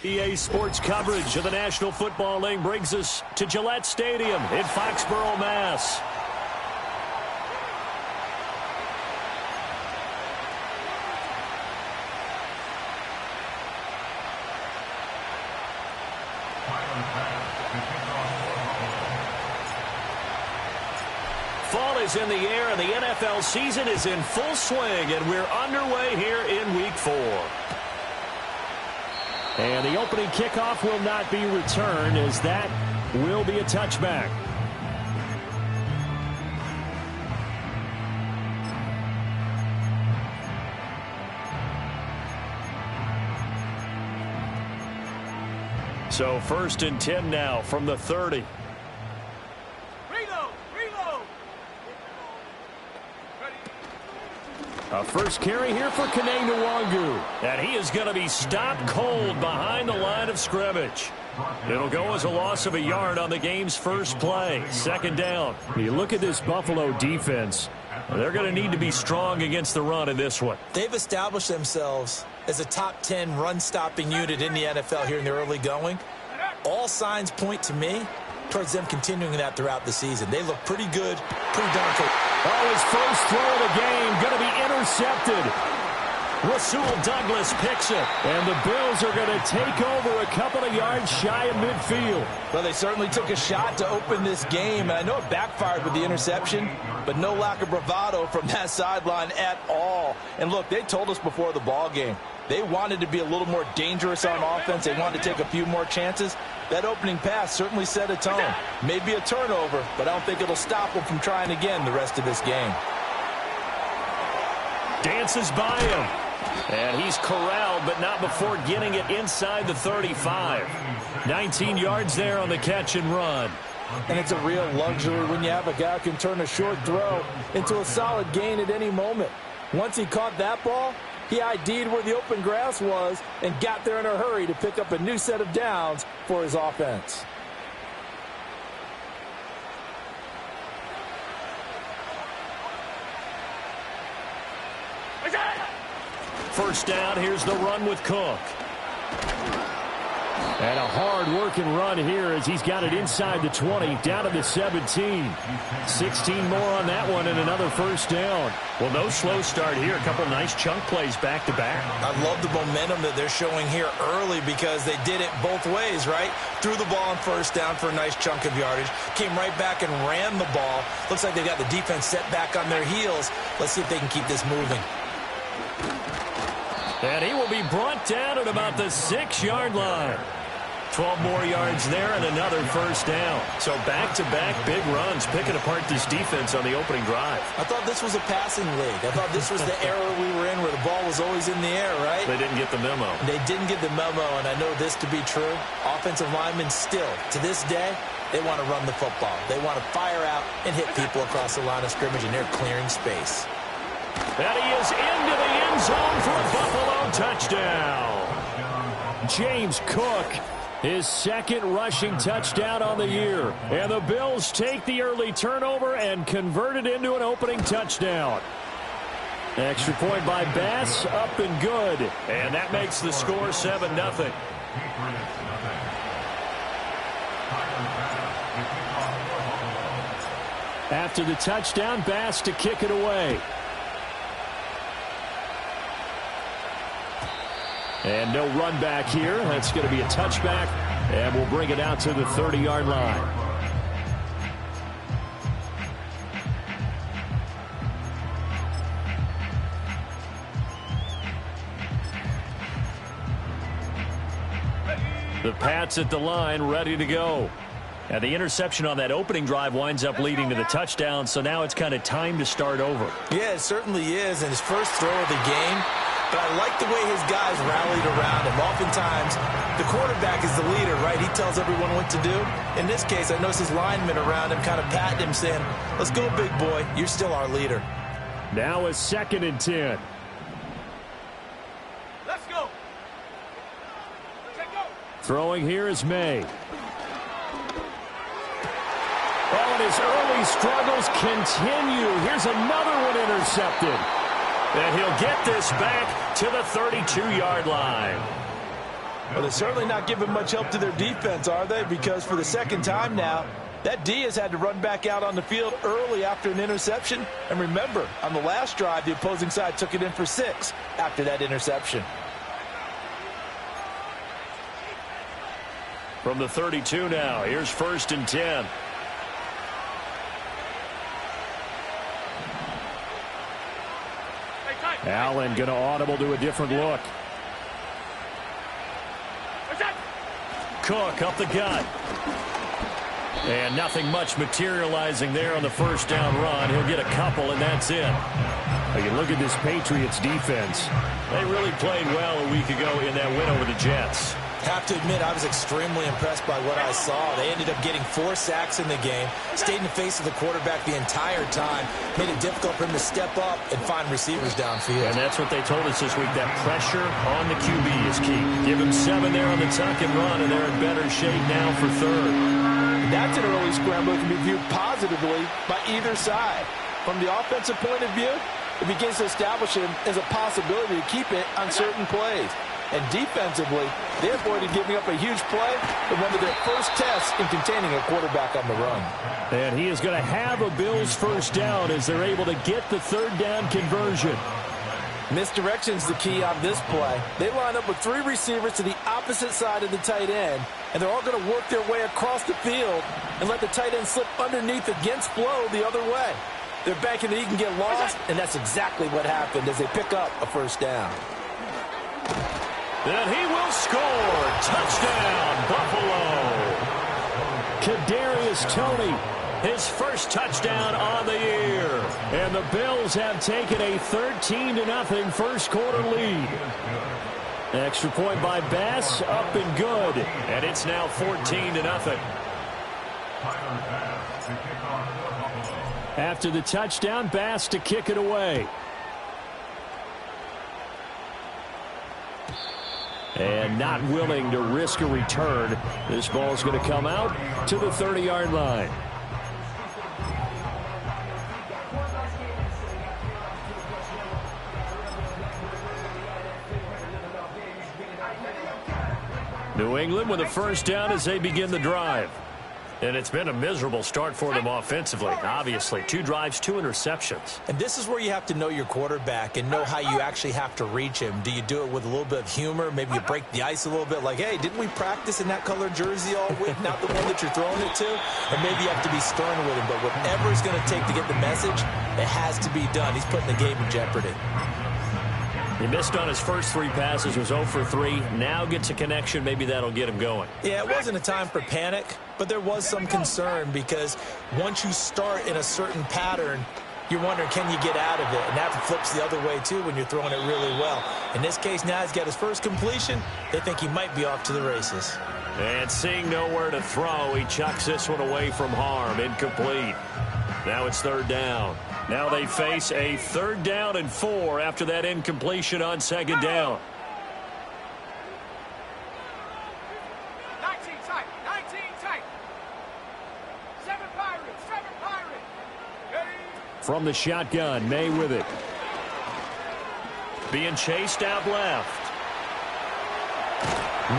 EA Sports coverage of the National Football League brings us to Gillette Stadium in Foxborough, Mass. Fall is in the air, and the NFL season is in full swing, and we're underway here in Week 4. And the opening kickoff will not be returned, as that will be a touchback. So 1st and 10 now from the 30. A first carry here for Kene Nwangu. And he is going to be stopped cold behind the line of scrimmage. It'll go as a loss of a yard on the game's first play. 2nd down. You look at this Buffalo defense. They're going to need to be strong against the run in this one. They've established themselves as a top 10 run-stopping unit in the NFL here in the early going. All signs point to me towards them continuing that throughout the season. They look pretty good, pretty darn good. Oh, his first throw of the game going to be intercepted. Rasul Douglas picks it. And the Bills are going to take over a couple of yards shy of midfield. Well, they certainly took a shot to open this game. And I know it backfired with the interception, but no lack of bravado from that sideline at all. And look, they told us before the ball game, they wanted to be a little more dangerous on offense. They wanted to take a few more chances. That opening pass certainly set a tone. Maybe a turnover, but I don't think it'll stop them from trying again the rest of this game. Dances by him. And he's corralled, but not before getting it inside the 35. 19 yards there on the catch and run. And it's a real luxury when you have a guy who can turn a short throw into a solid gain at any moment. Once he caught that ball, he ID'd where the open grass was and got there in a hurry to pick up a new set of downs for his offense. First down, here's the run with Cook. And a hard-working run here as he's got it inside the 20, down to the 17. 16 more on that one and another first down. Well, no slow start here. A couple nice chunk plays back-to-back. I love the momentum that they're showing here early because they did it both ways, right? Threw the ball on first down for a nice chunk of yardage. Came right back and ran the ball. Looks like they got the defense set back on their heels. Let's see if they can keep this moving. And he will be brought down at about the 6-yard line. 12 more yards there and another first down. So back-to-back big runs, picking apart this defense on the opening drive. I thought this was a passing league. I thought this was the era we were in where the ball was always in the air, right? They didn't get the memo. They didn't get the memo, and I know this to be true. Offensive linemen still, to this day, they want to run the football. They want to fire out and hit people across the line of scrimmage, and they're clearing space. And he is into the end zone for a Buffalo touchdown. James Cook, his second rushing touchdown on the year. And the Bills take the early turnover and convert it into an opening touchdown. Extra point by Bass, up and good. And that makes the score 7-0. After the touchdown, Bass to kick it away. And no run back here. That's going to be a touchback, and we'll bring it out to the 30-yard line. The Pats at the line, ready to go. And the interception on that opening drive winds up leading to the touchdown, so now it's kind of time to start over. Yeah, it certainly is, and his first throw of the game. But I like the way his guys rallied around him. Oftentimes, the quarterback is the leader, right? He tells everyone what to do. In this case, I noticed his linemen around him kind of patting him, saying, let's go, big boy. You're still our leader. Now a 2nd and 10. Throwing here is May. Oh, and his early struggles continue. Here's another one intercepted. And he'll get this back to the 32-yard line. Well, they're certainly not giving much help to their defense, are they? Because for the second time now, that D has had to run back out on the field early after an interception. And remember, on the last drive, the opposing side took it in for 6 after that interception. From the 32 now, here's 1st and 10. Allen going to audible to a different look. Cook up the gut. And nothing much materializing there on the first down run. He'll get a couple, and that's it. You look at this Patriots defense. They really played well a week ago in that win over the Jets. Have to admit, I was extremely impressed by what I saw. They ended up getting 4 sacks in the game, stayed in the face of the quarterback the entire time, made it difficult for him to step up and find receivers downfield. And that's what they told us this week, that pressure on the QB is key. Give him 7 there on the tuck and run, and they're in better shape now for 3rd. That's an early scramble that can be viewed positively by either side. From the offensive point of view, it begins to establish him as a possibility to keep it on certain plays. And defensively, they avoided giving up a huge play in one of their first tests in containing a quarterback on the run. And he is going to have a Bills first down as they're able to get the 3rd down conversion. Misdirection's the key on this play. They line up with 3 receivers to the opposite side of the tight end, and they're all going to work their way across the field and let the tight end slip underneath against flow the other way. They're banking that he can get lost, and that's exactly what happened as they pick up a first down. And he will score. Touchdown, Buffalo. Kadarius Toney, his first touchdown on the year. And the Bills have taken a 13-0 first quarter lead. Extra point by Bass, up and good. And it's now 14-0. After the touchdown, Bass to kick it away. And not willing to risk a return. This ball is going to come out to the 30-yard line. New England with a first down as they begin the drive. And it's been a miserable start for them offensively. Obviously, 2 drives, 2 interceptions. And this is where you have to know your quarterback and know how you actually have to reach him. Do you do it with a little bit of humor? Maybe you break the ice a little bit like, hey, didn't we practice in that color jersey all week, not the one that you're throwing it to? Or maybe you have to be stern with him. But whatever it's going to take to get the message, it has to be done. He's putting the game in jeopardy. He missed on his first 3 passes, was 0 for 3. Now gets a connection. Maybe that'll get him going. Yeah, it wasn't a time for panic, but there was some concern because once you start in a certain pattern, you're wondering, can you get out of it? And that flips the other way, too, when you're throwing it really well. In this case, now he's got his first completion. They think he might be off to the races. And seeing nowhere to throw, he chucks this one away from harm. Incomplete. Now it's 3rd down. Now they face a 3rd down and 4 after that incompletion on 2nd down. 19 tight. 19 tight. 7 Pirates. 7 Pirates. From the shotgun, May with it. Being chased out left.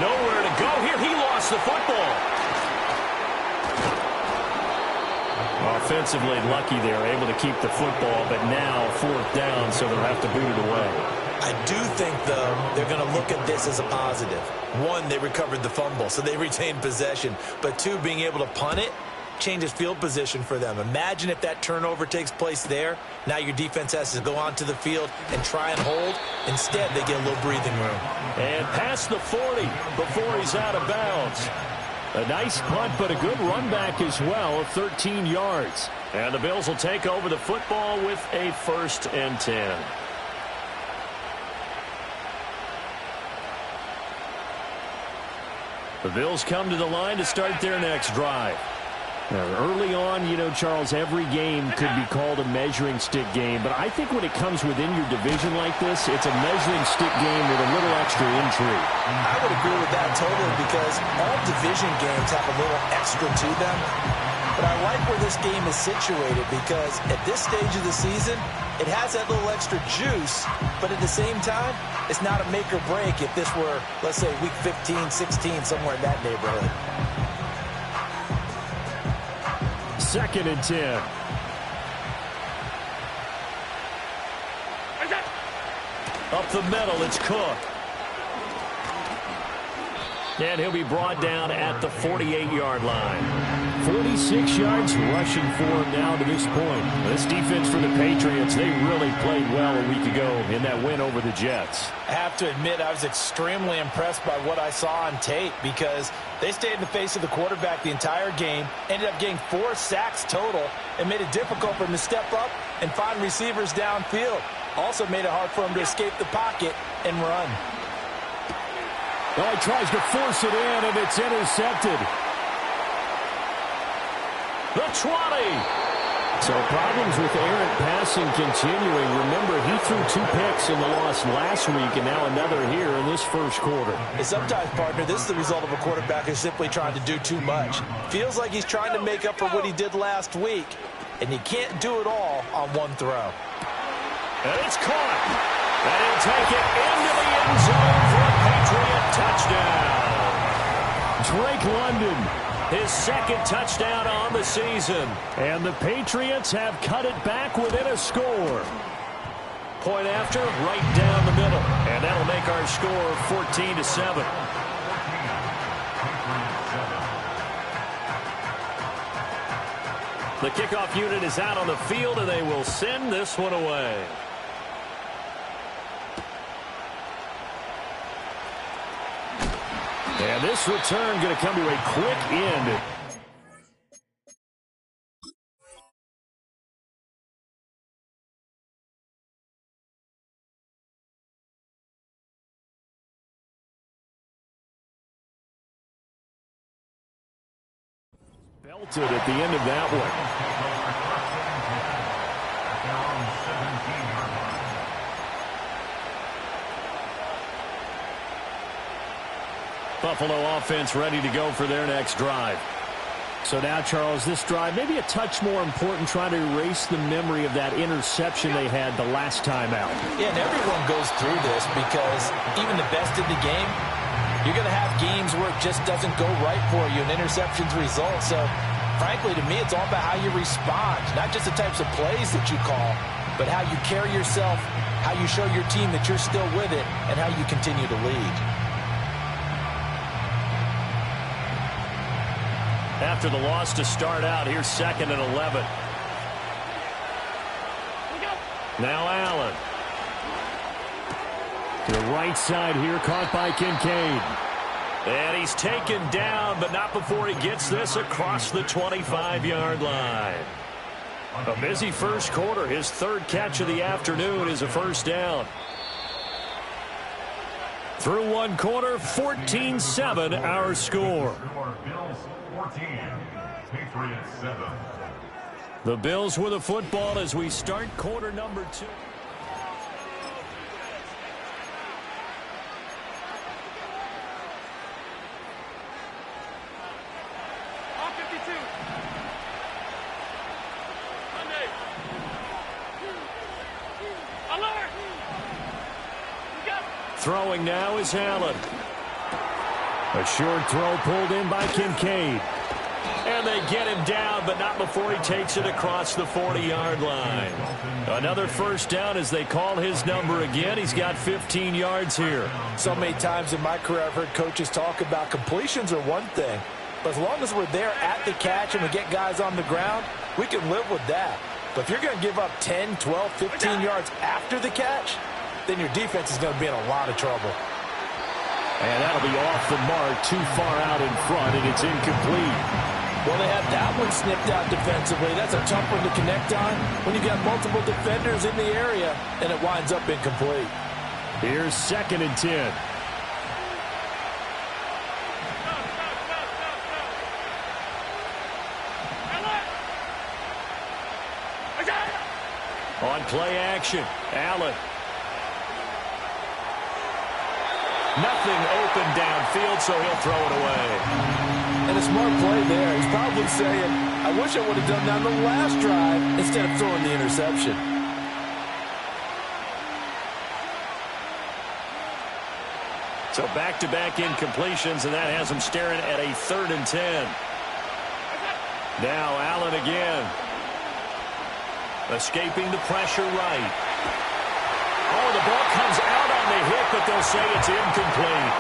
Nowhere to go here. He lost the football. Offensively lucky they're able to keep the football, but now 4th down, so they'll have to boot it away. I do think, though, they're going to look at this as a positive. 1, they recovered the fumble, so they retained possession. But 2, being able to punt it changes field position for them. Imagine if that turnover takes place there. Now your defense has to go onto the field and try and hold. Instead, they get a little breathing room. And past the 40 before he's out of bounds. A nice punt, but a good run back as well of 13 yards. And the Bills will take over the football with a 1st and 10. The Bills come to the line to start their next drive. Early on, you know, Charles, every game could be called a measuring stick game. But I think when it comes within your division like this, it's a measuring stick game with a little extra intrigue. I would agree with that totally because all division games have a little extra to them. But I like where this game is situated because at this stage of the season, it has that little extra juice. But at the same time, it's not a make or break if this were, let's say, week 15, 16, somewhere in that neighborhood. 2nd and 10. Up the middle, it's Cook. And he'll be brought down at the 48-yard line. 46 yards rushing for him now to this point. This defense for the Patriots, they really played well a week ago in that win over the Jets. I have to admit, I was extremely impressed by what I saw on tape because they stayed in the face of the quarterback the entire game, ended up getting 4 sacks total, and made it difficult for him to step up and find receivers downfield. Also made it hard for him to escape the pocket and run. Oh, he tries to force it in, and it's intercepted. The 20. So problems with errant passing continuing. Remember, he threw 2 picks in the loss last week, and now another here in this first quarter. And sometimes, partner, this is the result of a quarterback who's simply trying to do too much. Feels like he's trying to make up for what he did last week, and he can't do it all on one throw. And it's caught. And he'll take it into the end zone for a Patriot touchdown. Drake London, his 2nd touchdown on the season. And the Patriots have cut it back within a score. Point after, right down the middle. And that'll make our score 14-7. The kickoff unit is out on the field, and they will send this one away. And this return going to come to a quick end. Belted at the end of that one. Buffalo offense ready to go for their next drive. So now, Charles, this drive maybe a touch more important, trying to erase the memory of that interception they had the last time out. Yeah, and everyone goes through this because even the best in the game, you're going to have games where it just doesn't go right for you, and interceptions result. So, frankly, to me, it's all about how you respond, not just the types of plays that you call, but how you carry yourself, how you show your team that you're still with it, and how you continue to lead. After the loss to start out, here's 2nd and 11. Now Allen. To the right side here, caught by Kincaid. And he's taken down, but not before he gets this across the 25-yard line. A busy first quarter. His 3rd catch of the afternoon is a first down. Through one quarter, 14-7 our score. 14, Patriots 7. The Bills with the football as we start quarter number 2. Throwing now is Allen. A short throw pulled in by Kincaid. And they get him down, but not before he takes it across the 40-yard line. Another first down as they call his number again. He's got 15 yards here. So many times in my career I've heard coaches talk about completions are one thing. But as long as we're there at the catch and we get guys on the ground, we can live with that. But if you're going to give up 10, 12, 15 yards after the catch, then your defense is going to be in a lot of trouble. And that'll be off the mark, too far out in front, and it's incomplete. Well, they had that one snipped out defensively. That's a tough one to connect on when you've got multiple defenders in the area, and it winds up incomplete. Here's 2nd and 10. On play action, Allen. Nothing open downfield, so he'll throw it away. And a smart play there. He's probably saying, I wish I would have done that on the last drive instead of throwing the interception. So back-to-back incompletions, and that has him staring at a 3rd and 10. Now Allen again. Escaping the pressure right. Oh, the ball comes out on the hit, but they'll say it's incomplete.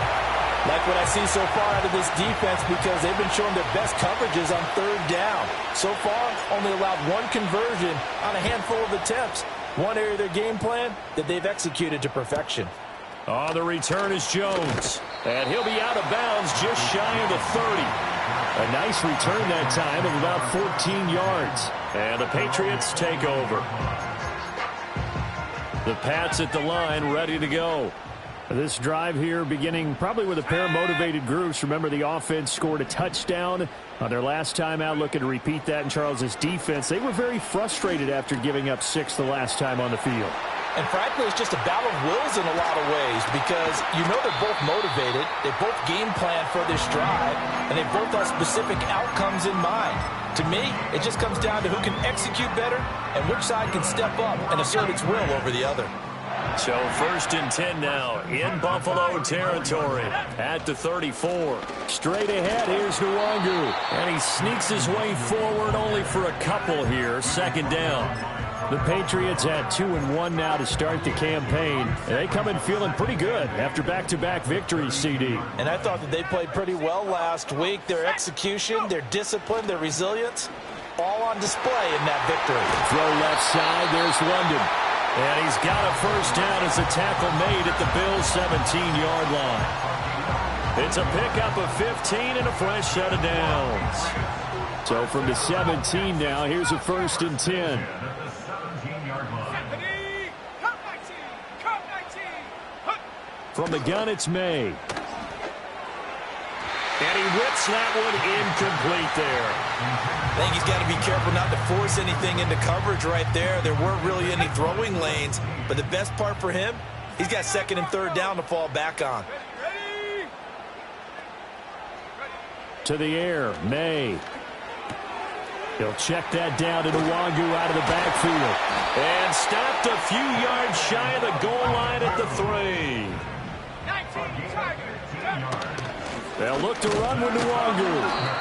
Like what I see so far out of this defense, because they've been showing their best coverages on 3rd down. So far, only allowed 1 conversion on a handful of attempts. One area of their game plan that they've executed to perfection. Oh, the return is Jones. And he'll be out of bounds just shy of the 30. A nice return that time of about 14 yards. And the Patriots take over. The Pats at the line, ready to go. This drive here beginning probably with a pair of motivated groups. Remember, the offense scored a touchdown on their last time out, looking to repeat that in Charles' defense. They were very frustrated after giving up 6 the last time on the field. And frankly, it's just a battle of wills in a lot of ways, because you know they're both motivated, they both game plan for this drive, and they both have specific outcomes in mind. To me, it just comes down to who can execute better and which side can step up and assert its will over the other. So 1st and 10 now in Buffalo territory at the 34. Straight ahead, here's Nwangu, and he sneaks his way forward only for a couple here. 2nd down. The Patriots at 2-1 now to start the campaign. And they come in feeling pretty good after back-to-back victories, CD. And I thought that they played pretty well last week. Their execution, their discipline, their resilience, all on display in that victory. Throw left side, there's London. And he's got a 1st down as the tackle made at the Bills' 17-yard line. It's a pickup of 15 and a fresh set of downs. So from the 17 now, here's a 1st and 10. From the gun, it's May. And he whips that one incomplete there. I think he's got to be careful not to force anything into coverage right there. There weren't really any throwing lanes. But the best part for him, he's got 2nd and 3rd down to fall back on. To the air, May. He'll check that down to Nwangu out of the backfield. And stopped a few yards shy of the goal line at the 3. They'll look to run with Nwangu.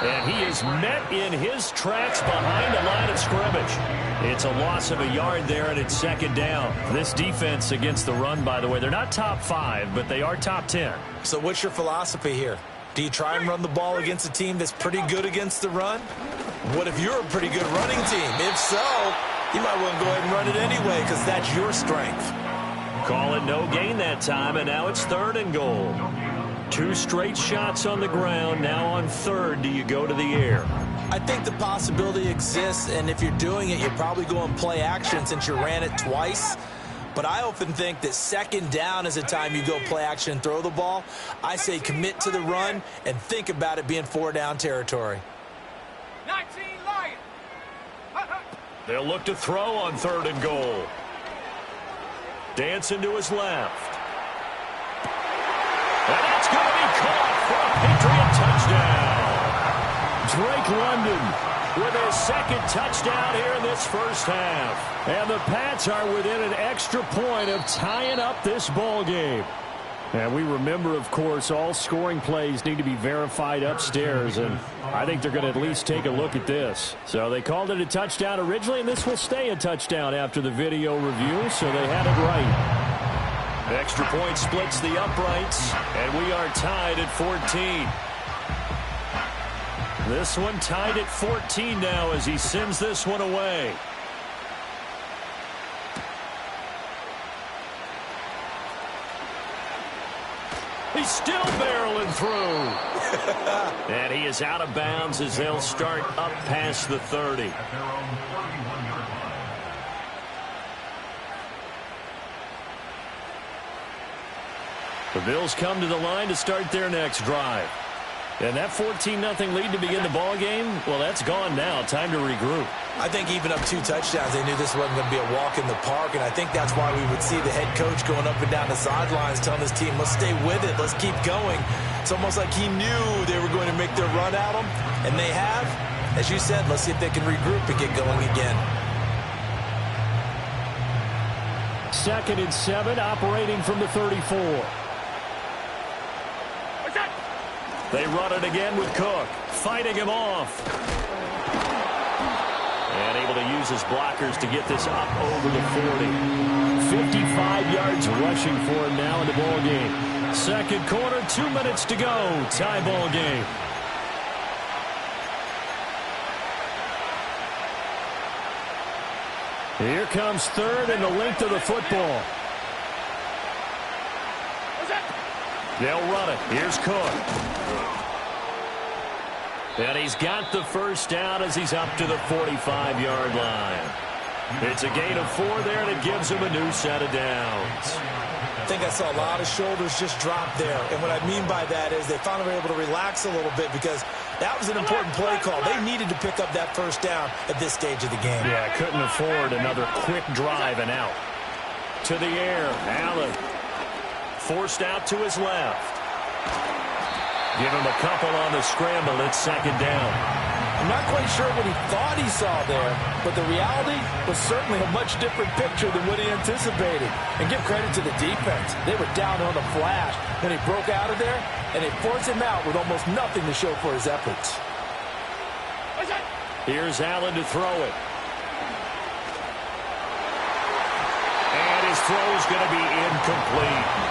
And he is met in his tracks behind the line of scrimmage. It's a loss of a yard there, and it's 2nd down. This defense against the run, by the way, they're not top 5, but they are top 10. So what's your philosophy here? Do you try and run the ball against a team that's pretty good against the run? What if you're a pretty good running team? If so, you might want to go ahead and run it anyway, because that's your strength. Call it no gain that time, and now it's 3rd and goal. 2 straight shots on the ground. Now on 3rd, do you go to the air? I think the possibility exists, and if you're doing it, you're probably going play action since you ran it twice. But I often think that 2nd down is the time you go play action and throw the ball. I say commit to the run and think about it being 4-down territory. 19 Lions. They'll look to throw on 3rd and goal. Dancing to his left. And that's going to be caught for a Patriot touchdown. Drake London with his 2nd touchdown here in this 1st half. And the Pats are within an extra point of tying up this ball game. And we remember, of course, all scoring plays need to be verified upstairs, and I think they're going to at least take a look at this. So they called it a touchdown originally, and this will stay a touchdown after the video review, so they had it right. Extra point splits the uprights, and we are tied at 14. This one tied at 14 now as he sends this one away. He's still barreling through. And he is out of bounds as they'll start up past the 30. The Bills come to the line to start their next drive. And that 14-0 lead to begin the ball game, well, that's gone now. Time to regroup. I think even up 2 touchdowns, they knew this wasn't going to be a walk in the park, and I think that's why we would see the head coach going up and down the sidelines telling his team, let's stay with it, let's keep going. It's almost like he knew they were going to make their run at him, and they have. As you said, let's see if they can regroup and get going again. 2nd and 7, operating from the 34. They run it again with Cook, fighting him off. And able to use his blockers to get this up over the 40. 55 yards rushing for him now in the ball game. 2nd quarter, 2 minutes to go. Tie ball game. Here comes 3rd and the length of the football. They'll run it. Here's Cook. And he's got the first down as he's up to the 45-yard line. It's a gain of 4 there, and it gives him a new set of downs. I think I saw a lot of shoulders just drop there. And what I mean by that is they finally were able to relax a little bit because that was an important play call. They needed to pick up that first down at this stage of the game. Yeah, couldn't afford another quick drive and out. To the air, Allen. Forced out to his left. Give him a couple on the scramble. It's 2nd down. I'm not quite sure what he thought he saw there, but the reality was certainly a much different picture than what he anticipated. And give credit to the defense. They were down on the flash when he broke out of there, and they forced him out with almost nothing to show for his efforts. Here's Allen to throw it. And his throw is going to be incomplete.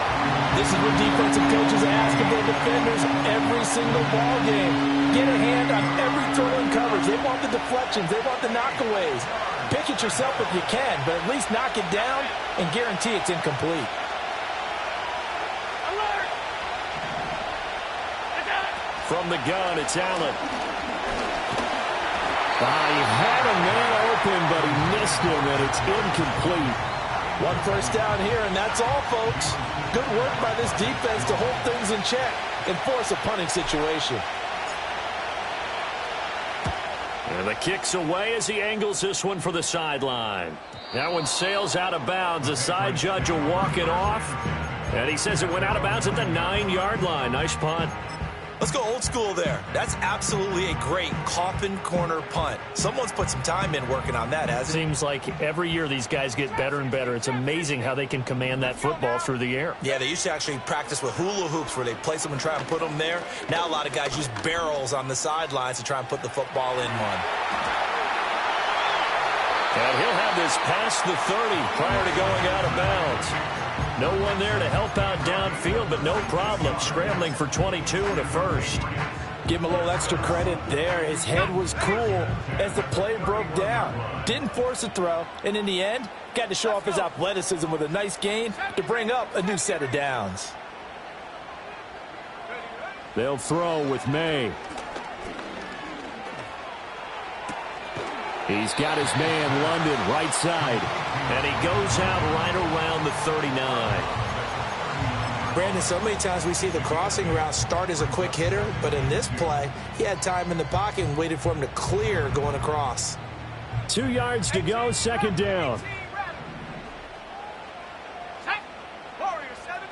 This is what defensive coaches ask of their defenders every single ball game. Get a hand on every throw in coverage. They want the deflections. They want the knockaways. Pick it yourself if you can, but at least knock it down and guarantee it's incomplete. Alert! From the gun, it's Allen. He had a man open, but he missed him, and it's incomplete. 1 first down here, and that's all, folks. Good work by this defense to hold things in check and force a punting situation. And the kick's away as he angles this one for the sideline. That one sails out of bounds. The side judge will walk it off. And he says it went out of bounds at the 9-yard line. Nice punt. Let's go old school there. That's absolutely a great coffin corner punt. Someone's put some time in working on that, hasn't it? Seems like every year these guys get better and better. It's amazing how they can command that football through the air. Yeah, they used to actually practice with hula hoops where they place them and try and put them there. Now a lot of guys use barrels on the sidelines to try and put the football in one. And he'll have this past the 30 prior to going out of bounds. No one there to help out downfield, but no problem. Scrambling for 22 and a first. Give him a little extra credit there. His head was cool as the play broke down. Didn't force a throw, and in the end, got to show off his athleticism with a nice gain to bring up a new set of downs. They'll throw with May. He's got his man, London, right side. And he goes out right around the 39. Brandon, so many times we see the crossing route start as a quick hitter, but in this play, he had time in the pocket and waited for him to clear going across. 2 yards to go, 2nd down. Warrior 70.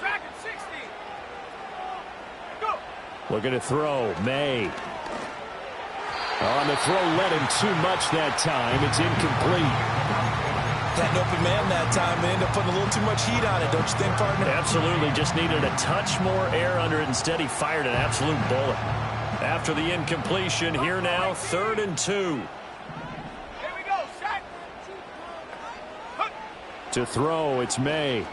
Dragon 60. Go. Looking to throw, May. On the throw, led him too much that time. It's incomplete. Had an open man that time, but ended up putting a little too much heat on it, don't you think, partner? Absolutely. Just needed a touch more air under it. Instead, he fired an absolute bullet. After the incompletion, here now, 3rd and 2. Here we go. Set. To throw, it's May.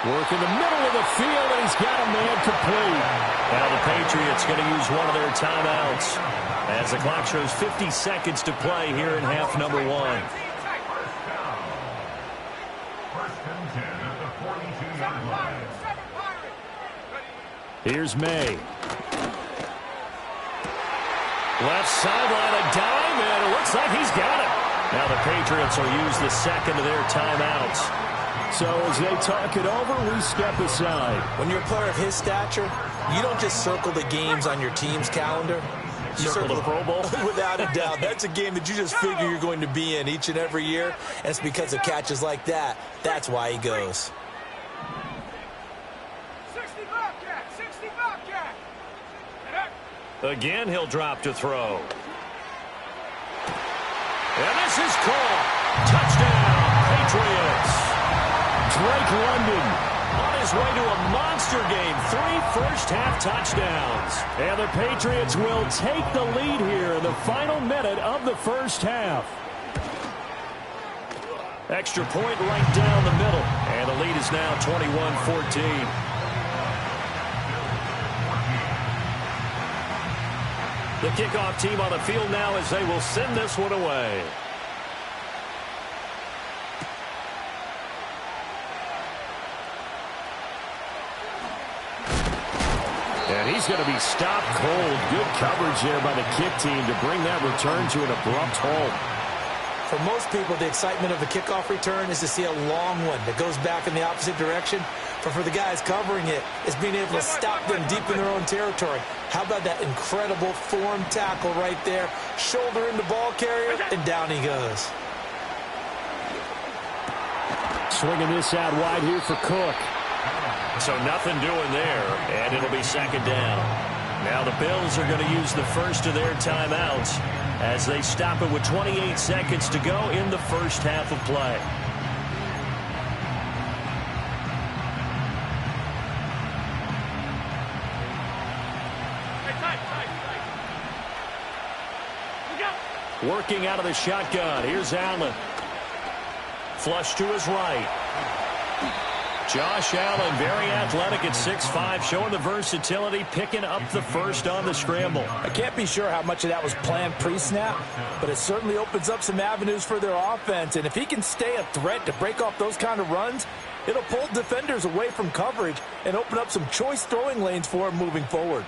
Work in the middle of the field, and he's got a man complete. Now the Patriots going to use one of their timeouts as the clock shows 50 seconds to play here in half number 1. Here's May. Left sideline, a dime, and it looks like he's got it. Now the Patriots will use the second of their timeouts. So as they talk it over, we step aside. When you're a player of his stature, you don't just circle the games on your team's calendar. You circle the Pro Bowl. Without a doubt. That's a game that you just figure you're going to be in each and every year. And it's because of catches like that. That's why he goes. 60 Bobcat! 60 Bobcat! Again, he'll drop to throw. And this is caught. Touchdown, Patriots. Drake London on his way to a monster game. 3 first-half touchdowns. And the Patriots will take the lead here in the final minute of the first half. Extra point right down the middle. And the lead is now 21-14. The kickoff team on the field now as they will send this one away. And he's going to be stopped cold. Good coverage there by the kick team to bring that return to an abrupt halt. For most people, the excitement of a kickoff return is to see a long one that goes back in the opposite direction. But for the guys covering it, it's being able to stop them deep in their own territory. How about that incredible form tackle right there? Shoulder in the ball carrier, and down he goes. Swinging this out wide here for Cook. So nothing doing there, and it'll be second down. Now the Bills are going to use the first of their timeouts as they stop it with 28 seconds to go in the first half of play. Working out of the shotgun. Here's Allen. Flush to his right. Josh Allen, very athletic at 6'5", showing the versatility, picking up the first on the scramble. I can't be sure how much of that was planned pre-snap, but it certainly opens up some avenues for their offense. And if he can stay a threat to break off those kind of runs, it'll pull defenders away from coverage and open up some choice throwing lanes for him moving forward.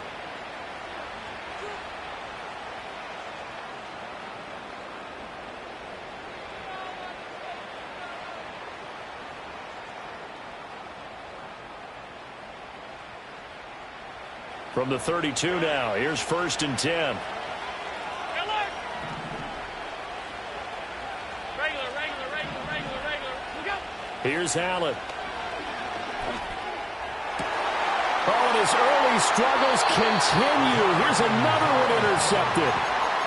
From the 32 now, here's 1st and 10. Here's Allen. Oh, and his early struggles continue. Here's another one intercepted.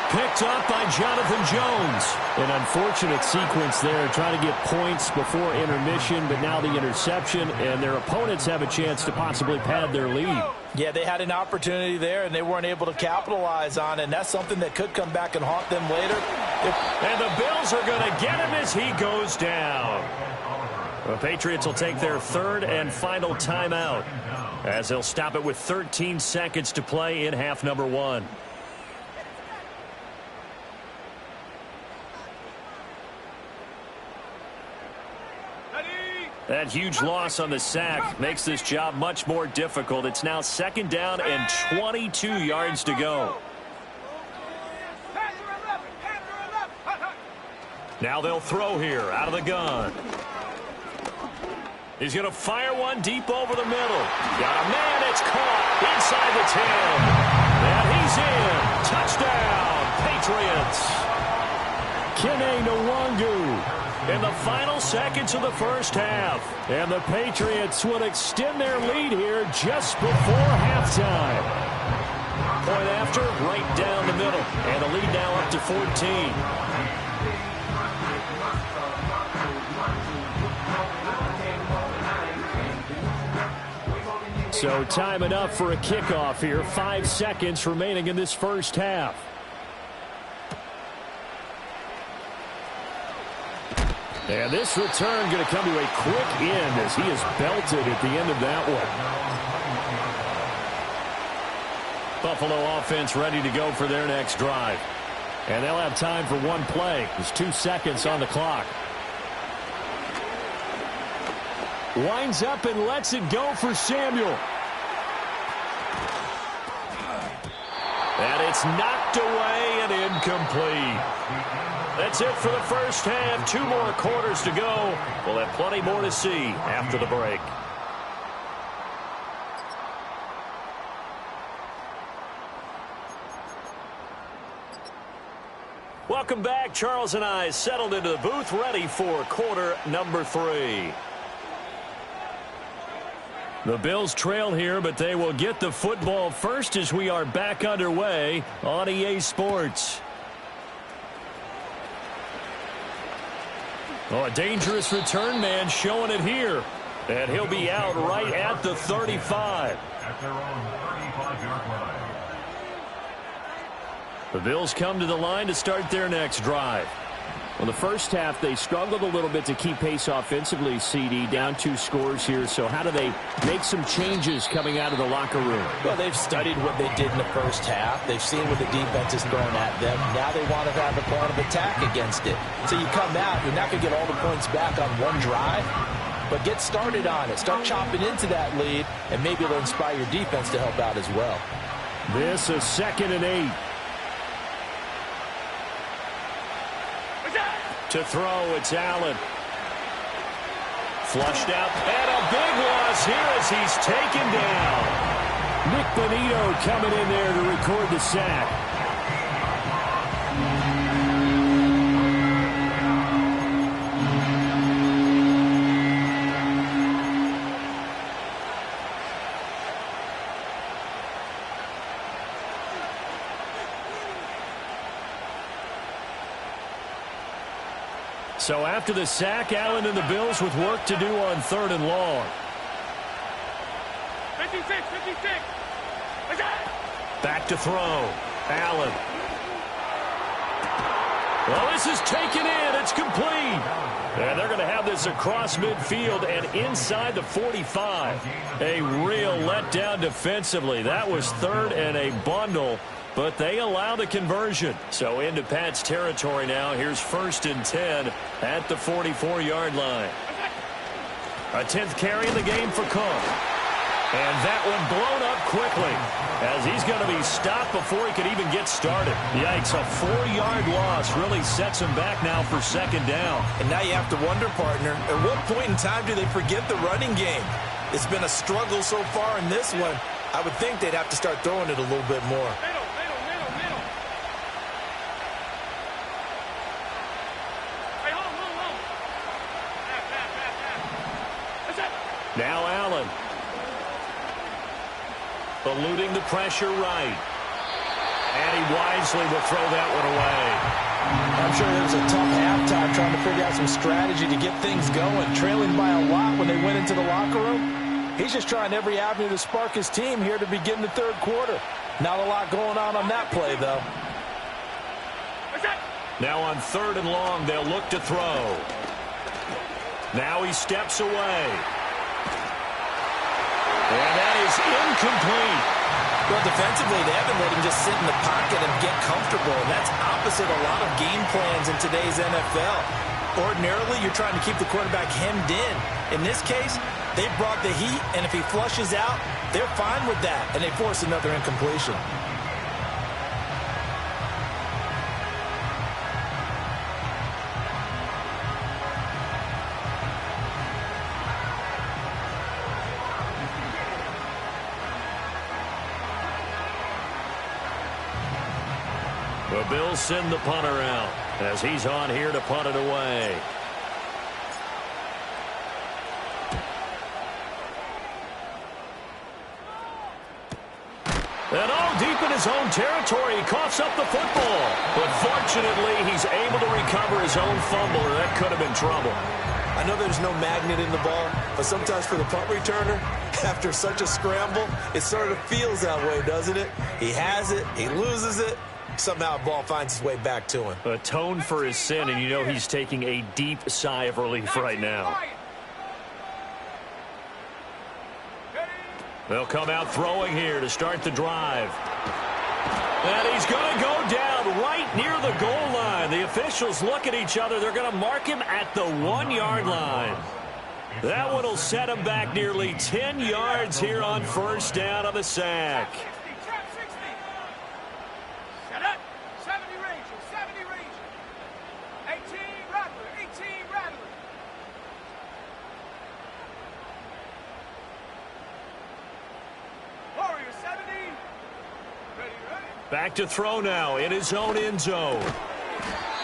Picked up by Jonathan Jones. An unfortunate sequence there, trying to get points before intermission, but now the interception, and their opponents have a chance to possibly pad their lead. Yeah, they had an opportunity there, and they weren't able to capitalize on it, and that's something that could come back and haunt them later. And the Bills are going to get him as he goes down. The Patriots will take their third and final timeout as they'll stop it with 13 seconds to play in half number 1. That huge loss on the sack makes this job much more difficult. It's now 2nd down and 22 yards to go. Now they'll throw here out of the gun. He's going to fire one deep over the middle. Got a man, it's caught inside the 10. And he's in. Touchdown, Patriots. Kene Nwangu in the final seconds of the first half. And the Patriots would extend their lead here just before halftime. Point after, right down the middle. And the lead now up to 14. So time enough for a kickoff here. 5 seconds remaining in this first half. And this return going to come to a quick end as he is belted at the end of that one. Buffalo offense ready to go for their next drive. And they'll have time for one play. There's 2 seconds on the clock. Winds up and lets it go for Samuel. And it's knocked away and incomplete. That's it for the first half. 2 more quarters to go. We'll have plenty more to see after the break. Welcome back. Charles and I settled into the booth, ready for quarter number 3. The Bills trail here, but they will get the football first as we are back underway on EA Sports. Oh, a dangerous return man showing it here. And he'll be out right at the 35. At their own 35-yard line. The Bills come to the line to start their next drive. Well, the first half, they struggled a little bit to keep pace offensively, CD, down 2 scores here. So how do they make some changes coming out of the locker room? Well, they've studied what they did in the first half. They've seen what the defense is throwing at them. Now they want to have a plan of attack against it. So you come out, you're not going to get all the points back on one drive, but get started on it. Start chopping into that lead, and maybe it'll inspire your defense to help out as well. This is 2nd and 8. To throw, it's Allen. Flushed out, and a big loss here as he's taken down. Nick Bonito coming in there to record the sack. So after the sack, Allen and the Bills with work to do on 3rd and long. 56, 56. Back to throw. Allen. Well, this is taken in. It's complete. And they're going to have this across midfield and inside the 45. A real letdown defensively. That was 3rd and a bundle. But they allow the conversion. So into Pat's territory now. Here's 1st and 10 at the 44-yard line. A 10th carry in the game for Cook. And that one blown up quickly as he's going to be stopped before he could even get started. Yikes, a 4-yard loss really sets him back now for 2nd down. And now you have to wonder, partner, at what point in time do they forget the running game? It's been a struggle so far in this one. I would think they'd have to start throwing it a little bit more. Now Allen. Eluding the pressure right. And he wisely will throw that one away. I'm sure it was a tough halftime trying to figure out some strategy to get things going. Trailing by a lot when they went into the locker room. He's just trying every avenue to spark his team here to begin the 3rd quarter. Not a lot going on that play, though. Now on 3rd and long, they'll look to throw. Now he steps away. And that is incomplete. Well, defensively, they haven't let him just sit in the pocket and get comfortable. And that's opposite a lot of game plans in today's NFL. Ordinarily, you're trying to keep the quarterback hemmed in. In this case, they brought the heat, and if he flushes out, they're fine with that, and they force another incompletion. The Bills send the punter out as he's on here to punt it away. And all deep in his own territory, he coughs up the football. But fortunately, he's able to recover his own fumble, or that could have been trouble. I know there's no magnet in the ball, but sometimes for the punt returner, after such a scramble, it sort of feels that way, doesn't it? He has it, he loses it, somehow the ball finds its way back to him. Atone for his sin, and you know he's taking a deep sigh of relief right now. They'll come out throwing here to start the drive. And he's going to go down right near the goal line. The officials look at each other. They're going to mark him at the 1-yard line. That one will set him back nearly 10 yards here on 1st down on the sack. Back to throw now in his own end zone.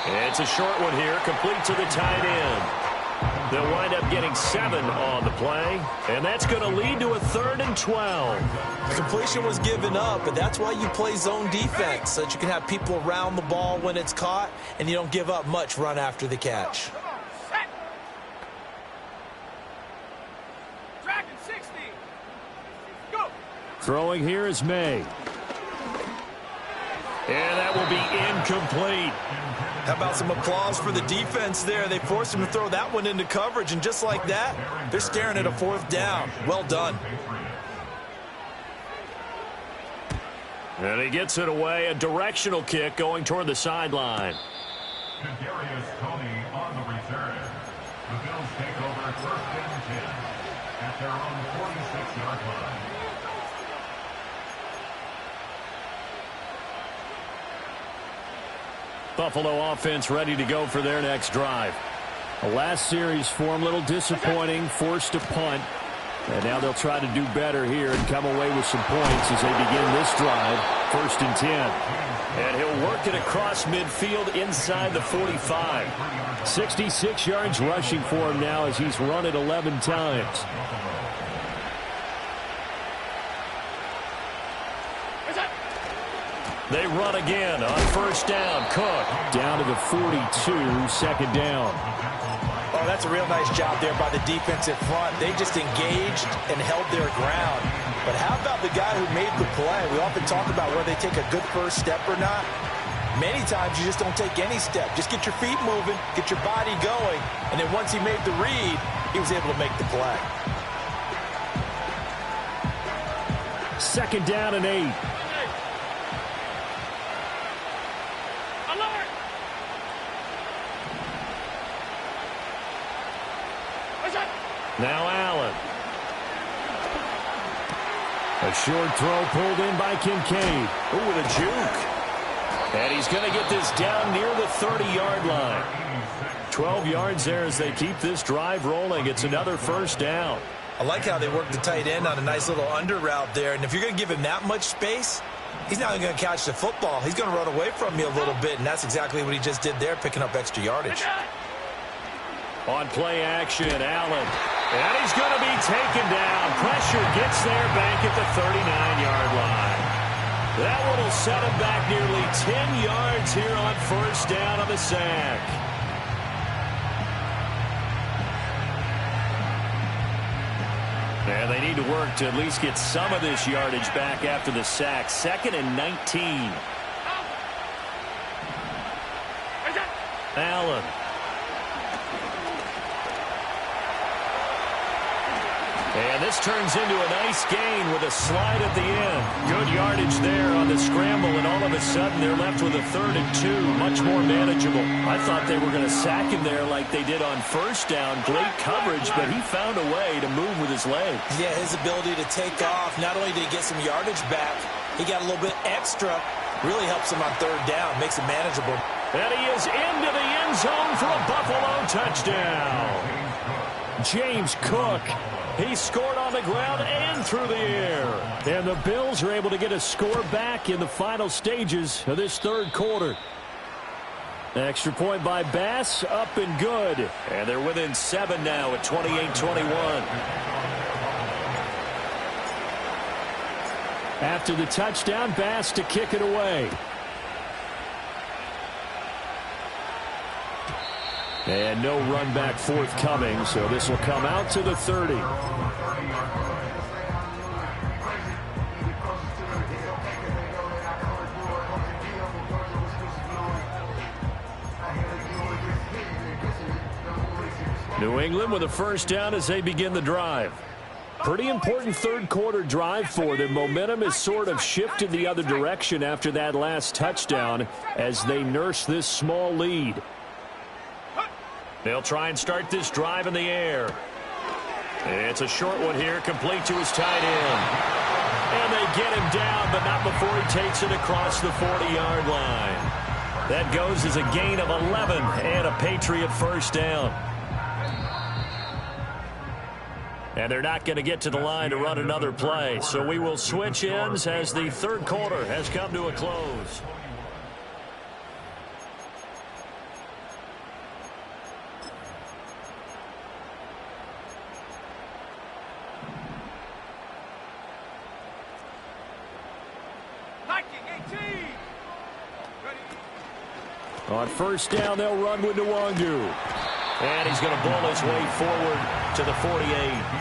It's a short one here, complete to the tight end. They'll wind up getting 7 on the play, and that's going to lead to a 3rd and 12. The completion was given up, but that's why you play zone defense, so that you can have people around the ball when it's caught, and you don't give up much run after the catch. Come on, set. Dragon 60. Go. Throwing here is May. And that will be incomplete. How about some applause for the defense there? They forced him to throw that one into coverage, and just like that, they're staring at a 4th down. Well done. And he gets it away, a directional kick going toward the sideline. Kadarius Toney on the return. The Bills take over 1st and 10 at their own 46-yard line. Buffalo offense ready to go for their next drive. The last series for them, a little disappointing, forced a punt. And now they'll try to do better here and come away with some points as they begin this drive, 1st and 10. And he'll work it across midfield inside the 45. 66 yards rushing for him now as he's run it 11 times. They run again on 1st down. Cook Down to the 42, 2nd down. Oh, that's a real nice job there by the defensive front. They just engaged and held their ground. But how about the guy who made the play? We often talk about whether they take a good first step or not. Many times you just don't take any step. Just get your feet moving, get your body going, and then once he made the read, he was able to make the play. 2nd down and 8. Now Allen. A short throw pulled in by Kincaid. Ooh, with a juke. And he's going to get this down near the 30-yard line. 12 yards there as they keep this drive rolling. It's another 1st down. I like how they work the tight end on a nice little under route there. And if you're going to give him that much space, he's not going to catch the football. He's going to run away from you a little bit, and that's exactly what he just did there, picking up extra yardage. On play action, Allen. And he's going to be taken down. Pressure gets there back at the 39-yard line. That one will set him back nearly 10 yards here on 1st down on the sack. And they need to work to at least get some of this yardage back after the sack. 2nd and 19. Allen. And this turns into a nice gain with a slide at the end. Good yardage there on the scramble, and all of a sudden they're left with a 3rd and 2. Much more manageable. I thought they were going to sack him there like they did on 1st down. Great coverage, but he found a way to move with his legs. Yeah, his ability to take off, not only did he get some yardage back, he got a little bit extra. Really helps him on 3rd down, makes it manageable. And he is into the end zone for a Buffalo touchdown. James Cook. He scored on the ground and through the air. And the Bills are able to get a score back in the final stages of this 3rd quarter. Extra point by Bass, up and good. And they're within 7 now at 28-21. After the touchdown, Bass to kick it away. And no run back forthcoming, so this will come out to the 30. New England with a 1st down as they begin the drive. Pretty important 3rd quarter drive for them. Momentum has sort of shifted the other direction after that last touchdown as they nurse this small lead. They'll try and start this drive in the air. It's a short one here, complete to his tight end. And they get him down, but not before he takes it across the 40-yard line. That goes as a gain of 11 and a Patriot 1st down. And they're not going to get to the line to run another play. So we will switch ends as the third quarter has come to a close. On first down, they'll run with Nwangu. And he's going to bull his way forward to the 48.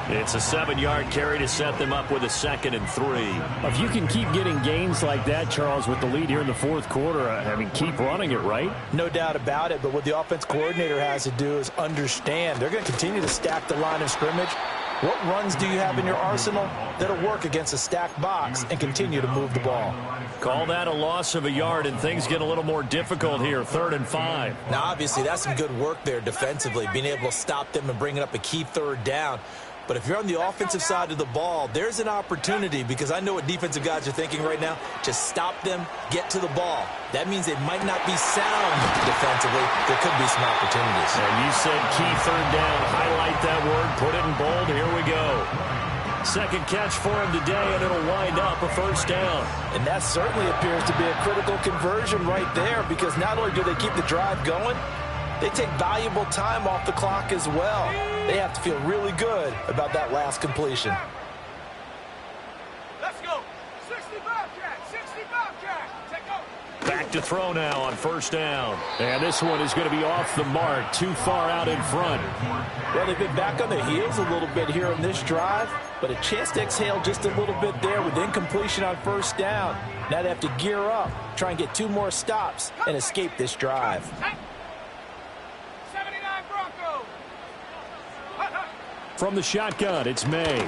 It's a 7-yard carry to set them up with a 2nd and 3. If you can keep getting gains like that, Charles, with the lead here in the fourth quarter, I mean, keep running it, right? No doubt about it, but what the offense coordinator has to do is understand. They're going to continue to stack the line of scrimmage. What runs do you have in your arsenal that'll work against a stacked box and continue to move the ball? Call that a loss of a yard, and things get a little more difficult here, 3rd and 5. Now, obviously, that's some good work there defensively, being able to stop them and bringing up a key 3rd down. But if you're on the offensive side of the ball, there's an opportunity, because I know what defensive guys are thinking right now. Just stop them, get to the ball. That means they might not be sound defensively. There could be some opportunities. And you said key 3rd down. Highlight that word. Put it in bold. Here we go. Second catch for him today, and it'll wind up a 1st down. And that certainly appears to be a critical conversion right there, because not only do they keep the drive going, they take valuable time off the clock as well. They have to feel really good about that last completion. Let's go. 60 Bobcat. 60 Bobcat. Take over. Back to throw now on 1st down. And this one is going to be off the mark, too far out in front. Well, they've been back on their heels a little bit here on this drive, but a chance to exhale just a little bit there with incompletion on 1st down. Now they have to gear up, try and get 2 more stops, and escape this drive. 79 Broncos. From the shotgun, it's May.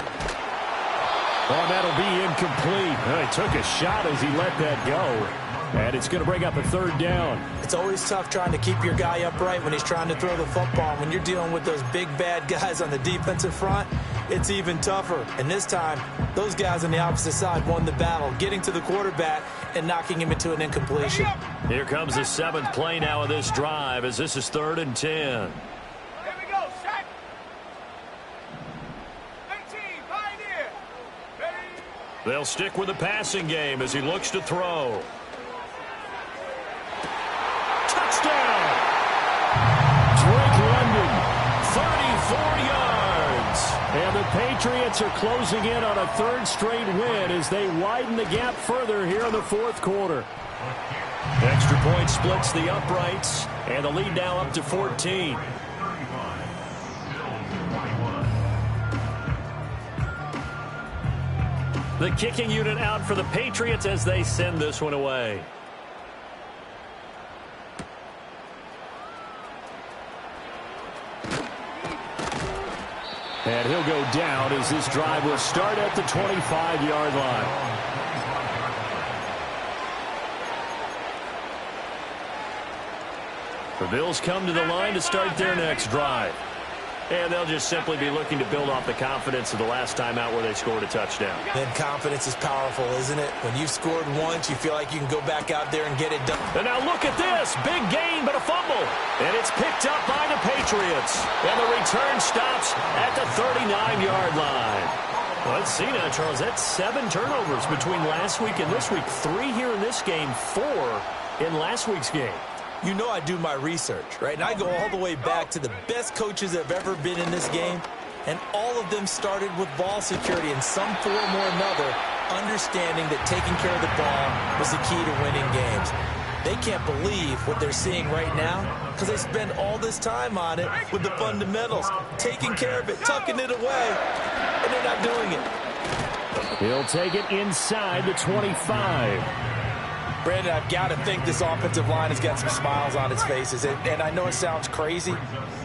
Oh, that'll be incomplete. He took a shot as he let that go. And it's going to bring up a 3rd down. It's always tough trying to keep your guy upright when he's trying to throw the football. When you're dealing with those big, bad guys on the defensive front, it's even tougher. And this time, those guys on the opposite side won the battle, getting to the quarterback and knocking him into an incompletion. Here comes the 7th play now of this drive, as this is 3rd and 10. Here we go. Set. 18. Pioneer. Ready. They'll stick with the passing game as he looks to throw. Touchdown! Drake London, 34 yards. And the Patriots are closing in on a 3rd straight win as they widen the gap further here in the 4th quarter. Extra point splits the uprights, and the lead now up to 14. The kicking unit out for the Patriots as they send this one away. And he'll go down as this drive will start at the 25-yard line. The Bills come to the line to start their next drive. And they'll just simply be looking to build off the confidence of the last time out where they scored a touchdown. And confidence is powerful, isn't it? When you've scored once, you feel like you can go back out there and get it done. And now look at this. Big gain, but a fumble. And it's picked up by the Patriots. And the return stops at the 39-yard line. Well, let's see now, Charles. That's 7 turnovers between last week and this week. 3 here in this game, 4 in last week's game. You know I do my research, right? And I go all the way back to the best coaches that have ever been in this game, and all of them started with ball security in some form or another, understanding that taking care of the ball was the key to winning games. They can't believe what they're seeing right now because they spend all this time on it with the fundamentals, taking care of it, tucking it away, and they're not doing it. He'll take it inside the 25. Brandon, I've got to think this offensive line has got some smiles on its faces. And I know it sounds crazy,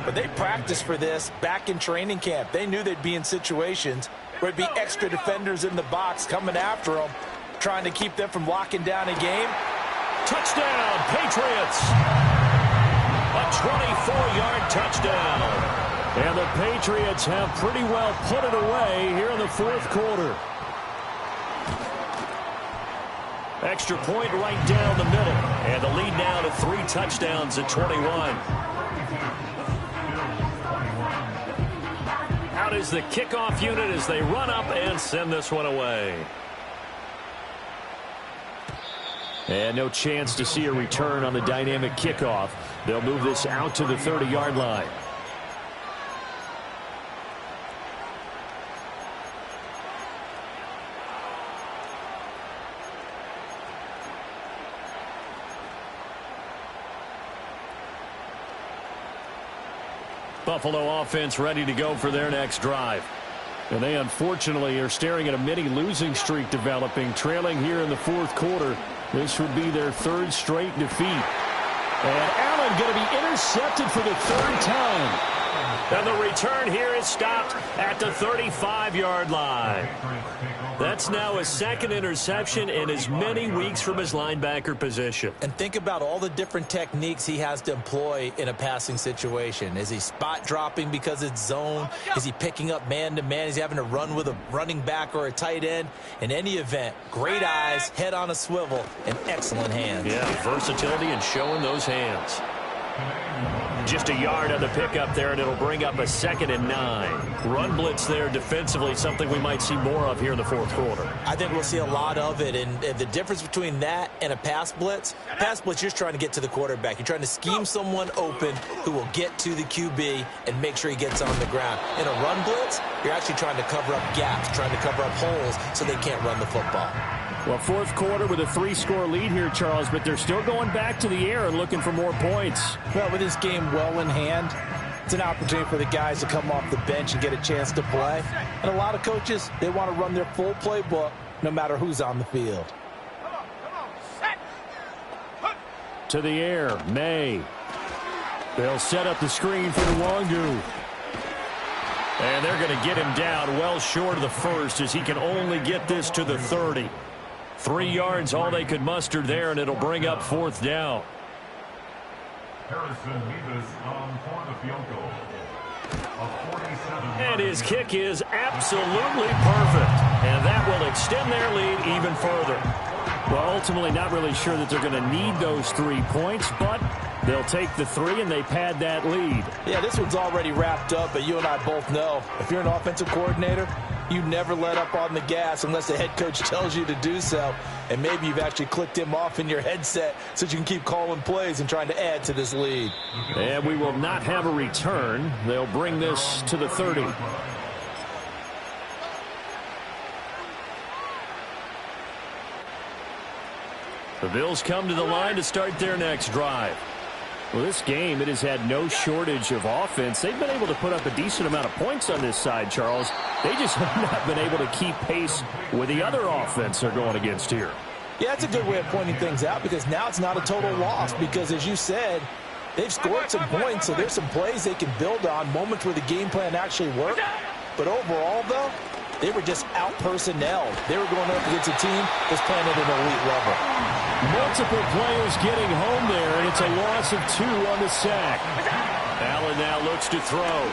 but they practiced for this back in training camp. They knew they'd be in situations where it'd be extra defenders in the box coming after them, trying to keep them from locking down a game. Touchdown, Patriots! A 24-yard touchdown. And the Patriots have pretty well put it away here in the 4th quarter. Extra point right down the middle. And the lead now to 3 touchdowns at 21. out is the kickoff unit as they run up and send this one away. And no chance to see a return on the dynamic kickoff. They'll move this out to the 30-yard line. Buffalo offense ready to go for their next drive. And they unfortunately are staring at a mini losing streak developing, trailing here in the fourth quarter. This would be their third straight defeat. And Allen going to be intercepted for the third time. And the return here is stopped at the 35-yard line. That's now his second interception in as many weeks from his linebacker position. And think about all the different techniques he has to employ in a passing situation. Is he spot dropping because it's zone? Is he picking up man-to-man? Is he having to run with a running back or a tight end? In any event, great eyes, head on a swivel, and excellent hands. Yeah, versatility and showing those hands. Just a yard on the pickup there, and it'll bring up a 2nd and 9. Run blitz there defensively, something we might see more of here in the fourth quarter. I think we'll see a lot of it, and the difference between that and a pass blitz, you're just trying to get to the quarterback. You're trying to scheme someone open who will get to the QB and make sure he gets on the ground. In a run blitz, you're actually trying to cover up gaps, trying to cover up holes so they can't run the football. Well, fourth quarter with a 3-score lead here, Charles, but they're still going back to the air and looking for more points. Well, with this game well in hand, it's an opportunity for the guys to come off the bench and get a chance to play. And a lot of coaches, they want to run their full playbook no matter who's on the field. To the air, May. They'll set up the screen for Nwangu. And they're going to get him down well short of the first as he can only get this to the 30. 3 yards, all they could muster there, and it'll bring up 4th down. Harrison Mevis for the field goal. And his kick is absolutely perfect. And that will extend their lead even further. Well, ultimately not really sure that they're going to need those 3 points, but they'll take the 3 and they pad that lead. Yeah, this one's already wrapped up, but you and I both know if you're an offensive coordinator, you never let up on the gas unless the head coach tells you to do so. And maybe you've actually clicked him off in your headset so you can keep calling plays and trying to add to this lead. And we will not have a return. They'll bring this to the 30. The Bills come to the line to start their next drive. Well, this game, it has had no shortage of offense. They've been able to put up a decent amount of points on this side, Charles. They just have not been able to keep pace with the other offense they're going against here. Yeah, that's a good way of pointing things out because now it's not a total loss because, as you said, they've scored some points, so there's some plays they can build on, moments where the game plan actually worked. But overall, though, they were just out-personnelled. They were going up against a team that's playing at an elite level. Multiple players getting home there, and it's a loss of 2 on the sack. Allen now looks to throw.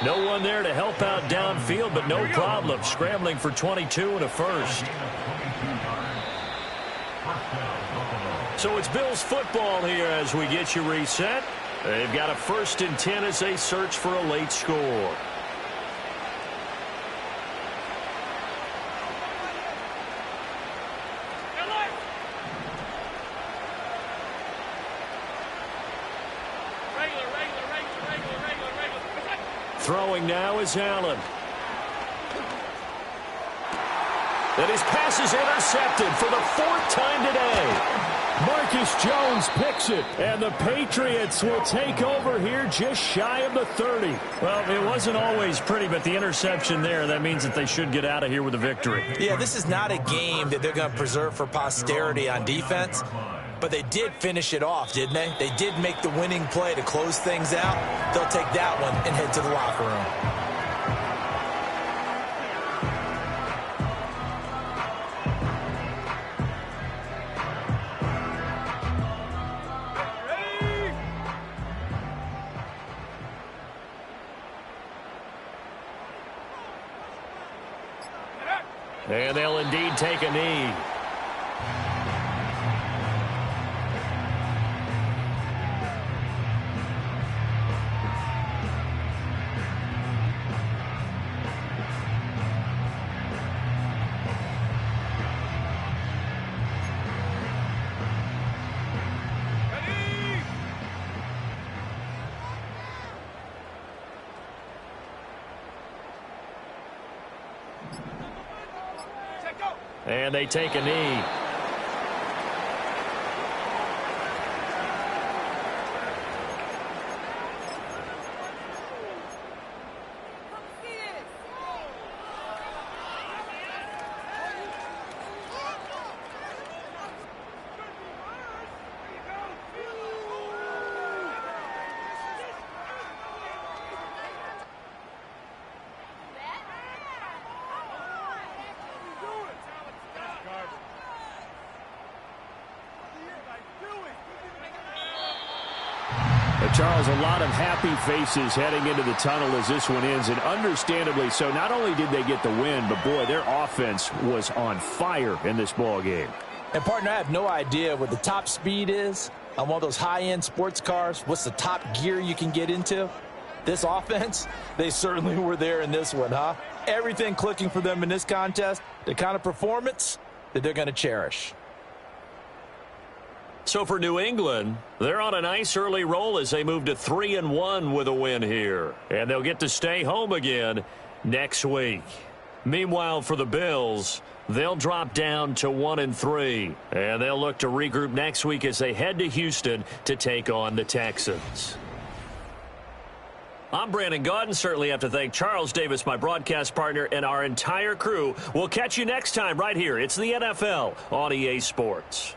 No one there to help out downfield, but no problem. Scrambling for 22 and a first. So it's Bills football here as we get you reset. They've got a 1st and 10 as they search for a late score. Throwing now is Allen. And his pass is intercepted for the 4th time today. Marcus Jones picks it, and the Patriots will take over here just shy of the 30. Well, it wasn't always pretty, but the interception there, that means that they should get out of here with a victory. Yeah, this is not a game that they're going to preserve for posterity on defense, but they did finish it off, didn't they? They did make the winning play to close things out. They'll take that one and head to the locker room. And they'll indeed take a knee. And they take a knee. Charles, a lot of happy faces heading into the tunnel as this one ends, and understandably so. Not only did they get the win, but, boy, their offense was on fire in this ball game. And, partner, I have no idea what the top speed is on one of those high-end sports cars. What's the top gear you can get into? This offense, they certainly were there in this one, huh? Everything clicking for them in this contest, the kind of performance that they're going to cherish. So for New England, they're on a nice early roll as they move to 3-1 with a win here. And they'll get to stay home again next week. Meanwhile, for the Bills, they'll drop down to 1-3. And they'll look to regroup next week as they head to Houston to take on the Texans. I'm Brandon Gaudin. Certainly have to thank Charles Davis, my broadcast partner, and our entire crew. We'll catch you next time right here. It's the NFL on EA Sports.